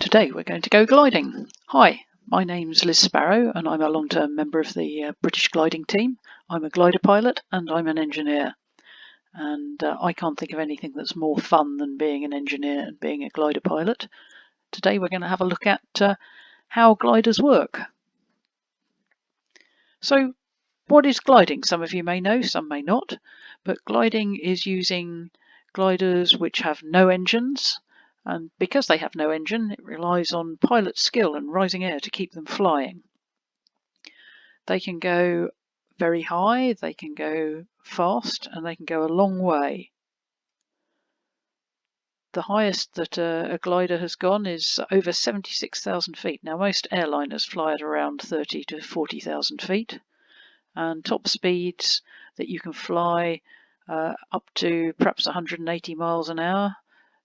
Today we're going to go gliding. Hi, my name's Liz Sparrow and I'm a long-term member of the British gliding team. I'm a glider pilot and I'm an engineer. And I can't think of anything that's more fun than being an engineer and being a glider pilot. Today we're going to have a look at how gliders work. So what is gliding? Some of you may know, some may not. But gliding is using gliders which have no engines. And because they have no engine, it relies on pilot skill and rising air to keep them flying. They can go very high, they can go fast, and they can go a long way. The highest that a glider has gone is over 76,000 feet. Now, most airliners fly at around 30 to 40,000 feet. And top speeds that you can fly up to perhaps 180 miles an hour.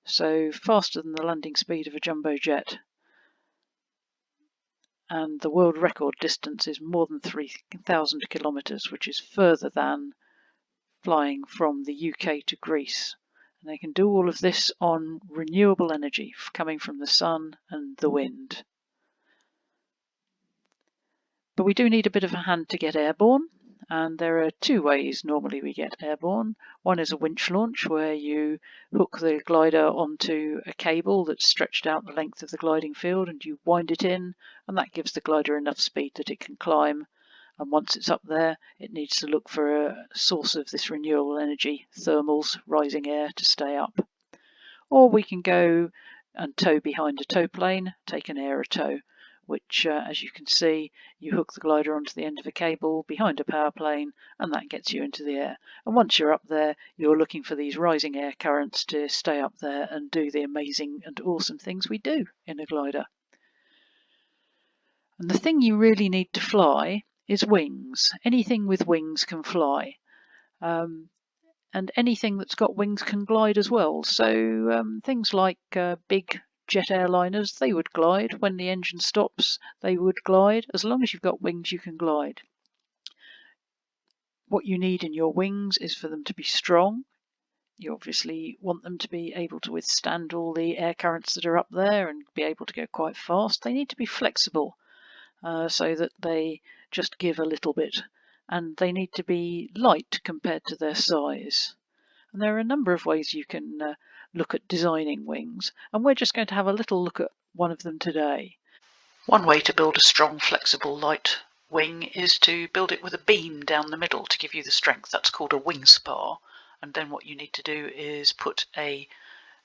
So faster than the landing speed of a jumbo jet. And the world record distance is more than 3,000 kilometres, which is further than flying from the UK to Greece. And they can do all of this on renewable energy coming from the sun and the wind. But we do need a bit of a hand to get airborne. And there are two ways normally we get airborne. One is a winch launch, where you hook the glider onto a cable that's stretched out the length of the gliding field and you wind it in, and that gives the glider enough speed that it can climb. And once it's up there, it needs to look for a source of this renewable energy, thermals, rising air, to stay up. Or we can go and tow behind a tow plane, take an air tow, which, as you can see, you hook the glider onto the end of a cable behind a power plane, and that gets you into the air. And once you're up there, you're looking for these rising air currents to stay up there and do the amazing and awesome things we do in a glider. And the thing you really need to fly is wings. Anything with wings can fly. And anything that's got wings can glide as well. So things like big jet airliners, they would glide. When the engine stops, they would glide. As long as you've got wings, you can glide. What you need in your wings is for them to be strong. You obviously want them to be able to withstand all the air currents that are up there and be able to go quite fast. They need to be flexible so that they just give a little bit. And they need to be light compared to their size. And there are a number of ways you can look at designing wings, and we're just going to have a little look at one of them today. One way to build a strong, flexible, light wing is to build it with a beam down the middle to give you the strength. That's called a wing spar. And then what you need to do is put a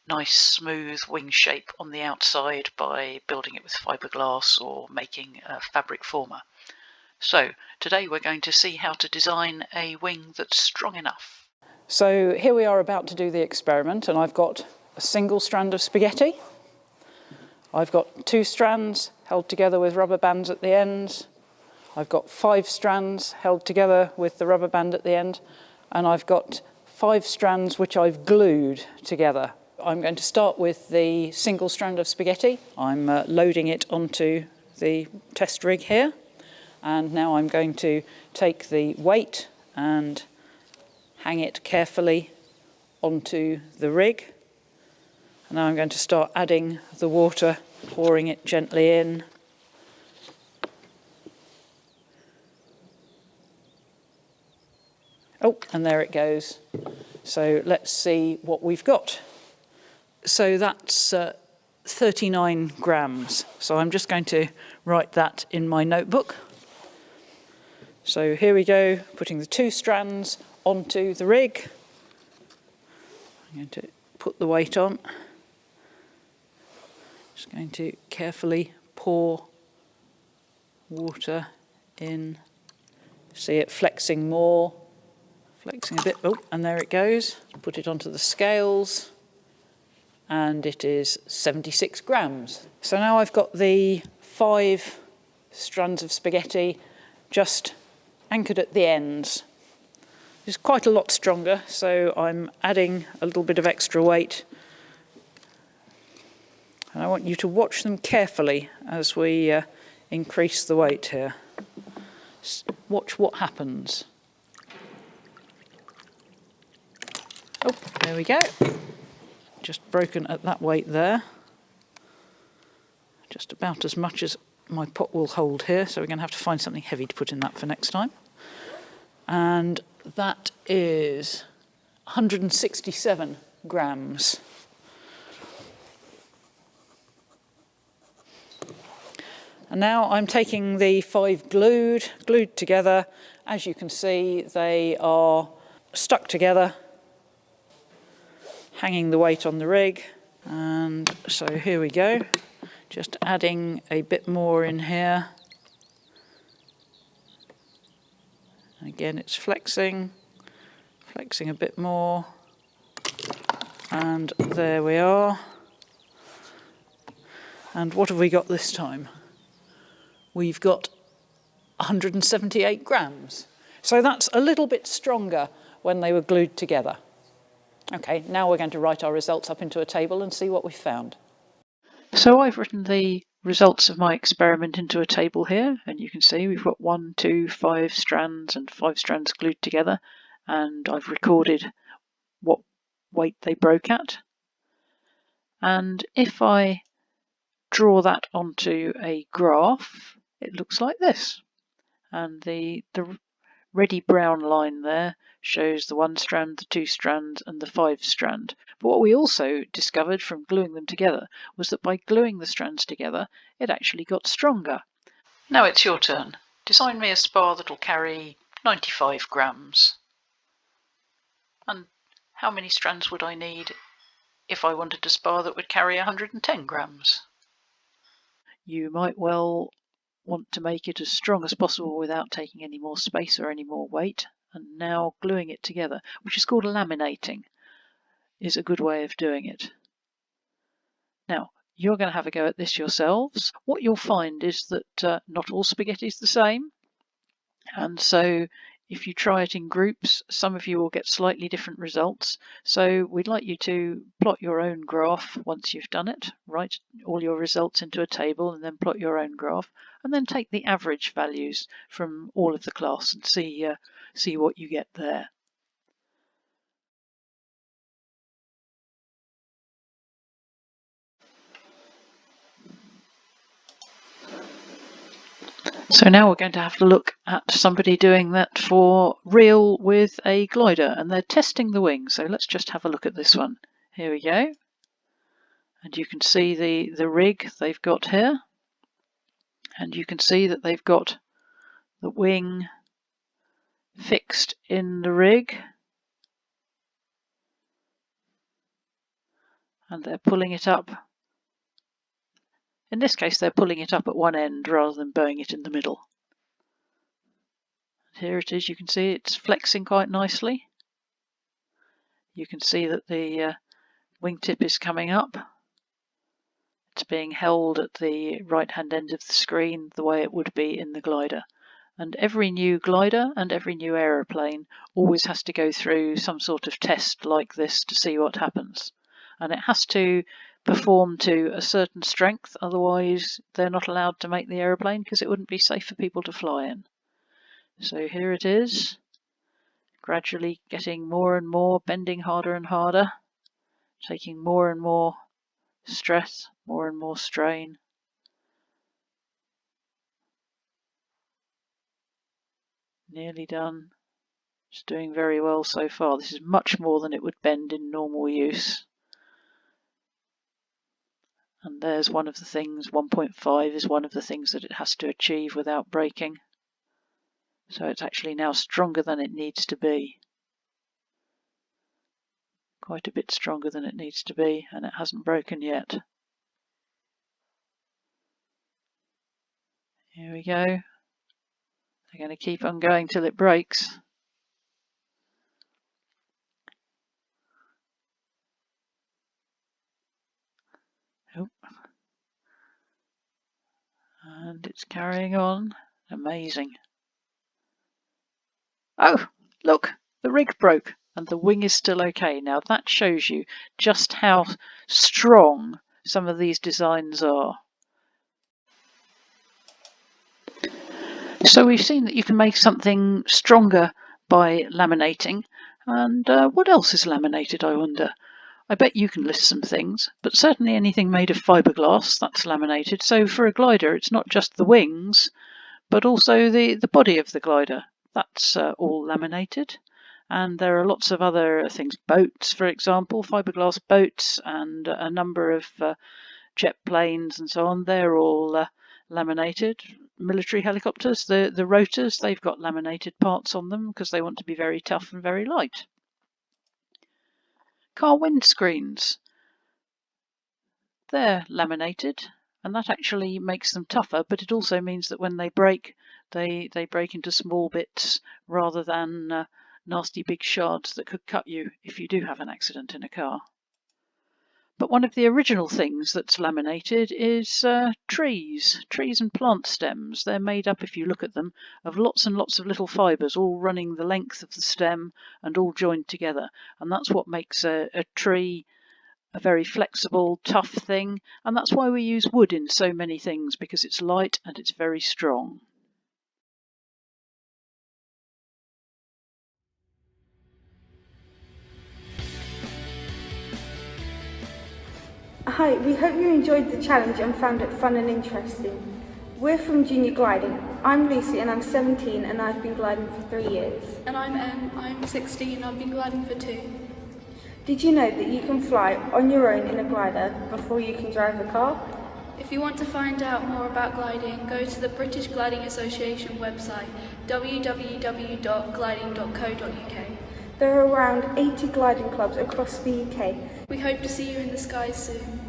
nice smooth wing shape on the outside by building it with fiberglass or making a fabric former. So today we're going to see how to design a wing that's strong enough. So here we are about to do the experiment, and I've got a single strand of spaghetti. I've got 2 strands held together with rubber bands at the ends. I've got 5 strands held together with the rubber band at the end, and I've got 5 strands which I've glued together. I'm going to start with the single strand of spaghetti. I'm loading it onto the test rig here, and now I'm going to take the weight and hang it carefully onto the rig. And now I'm going to start adding the water, pouring it gently in. Oh, and there it goes. So let's see what we've got. So that's 39 grams. So I'm just going to write that in my notebook. So here we go, putting the 2 strands onto the rig. I'm going to put the weight on. Just going to carefully pour water in. See it flexing more, flexing a bit. Oh, and there it goes. Put it onto the scales, and it is 76 grams. So now I've got the 5 strands of spaghetti just anchored at the ends. It's quite a lot stronger, so I'm adding a little bit of extra weight. And I want you to watch them carefully as we increase the weight here. Watch what happens. Oh, there we go. Just broken at that weight there. just about as much as my pot will hold here, so we're going to have to find something heavy to put in that for next time. And that is 167 grams. And now I'm taking the 5 glued together. As you can see, they are stuck together, hanging the weight on the rig. And so here we go, just adding a bit more in here. Again, it's flexing a bit more. And there we are. And what have we got this time? We've got 178 grams. So that's a little bit stronger when they were glued together. Okay, now we're going to write our results up into a table and see what we've found. So I've written the results of my experiment into a table here, and you can see we've got 1, 2, 5 strands and 5 strands glued together, and I've recorded what weight they broke at. And if I draw that onto a graph, it looks like this. And the reddy brown line there shows the 1 strand, the 2 strands and the 5 strand. But what we also discovered from gluing them together was that by gluing the strands together, it actually got stronger. Now it's your turn. Design me a spar that'll carry 95 grams. And how many strands would I need if I wanted a spar that would carry 110 grams? You might well want to make it as strong as possible without taking any more space or any more weight, and now gluing it together, which is called laminating, is a good way of doing it. Now you're going to have a go at this yourselves. What you'll find is that not all spaghetti is the same, and so if you try it in groups, some of you will get slightly different results. So we'd like you to plot your own graph once you've done it. Write all your results into a table and then plot your own graph, and then take the average values from all of the class and see what you get there. So now we're going to have to look at somebody doing that for real with a glider, and they're testing the wing. So let's just have a look at this one. Here we go. And you can see the rig they've got here. And you can see that they've got the wing fixed in the rig. And they're pulling it up. In this case, they're pulling it up at one end rather than bowing it in the middle. Here it is, you can see it's flexing quite nicely. You can see that the wingtip is coming up. It's being held at the right-hand end of the screen the way it would be in the glider. And every new glider and every new aeroplane always has to go through some sort of test like this to see what happens. And it has to perform to a certain strength, otherwise they're not allowed to make the aeroplane because it wouldn't be safe for people to fly in. So here it is, gradually getting more and more, bending harder and harder, taking more and more stress, more and more strain. Nearly done. It's doing very well so far. This is much more than it would bend in normal use. And there's one of the things, 1.5 is one of the things that it has to achieve without breaking. So it's actually now stronger than it needs to be. Quite a bit stronger than it needs to be, and it hasn't broken yet. Here we go. They're going to keep on going till it breaks. Oh. And it's carrying on. Amazing. Oh, look, the rig broke and the wing is still okay. Now that shows you just how strong some of these designs are. So we've seen that you can make something stronger by laminating. And what else is laminated, I wonder? I bet you can list some things, but certainly anything made of fiberglass, that's laminated. So for a glider, it's not just the wings, but also the body of the glider. That's all laminated. And there are lots of other things, boats, for example, fiberglass boats, and a number of jet planes and so on. They're all laminated. Military helicopters, the rotors, they've got laminated parts on them because they want to be very tough and very light. Car windscreens, they're laminated, and that actually makes them tougher, but it also means that when they break, they break into small bits rather than nasty big shards that could cut you if you do have an accident in a car. But one of the original things that's laminated is trees and plant stems. They're made up, if you look at them, of lots and lots of little fibres all running the length of the stem and all joined together. And that's what makes a tree a very flexible, tough thing. And that's why we use wood in so many things, because it's light and it's very strong. Hi, we hope you enjoyed the challenge and found it fun and interesting. We're from Junior Gliding. I'm Lucy and I'm 17 and I've been gliding for 3 years. And I'm Em, I'm 16 and I've been gliding for 2. Did you know that you can fly on your own in a glider before you can drive a car? If you want to find out more about gliding, go to the British Gliding Association website, www.gliding.co.uk. There are around 80 gliding clubs across the UK. We hope to see you in the skies soon.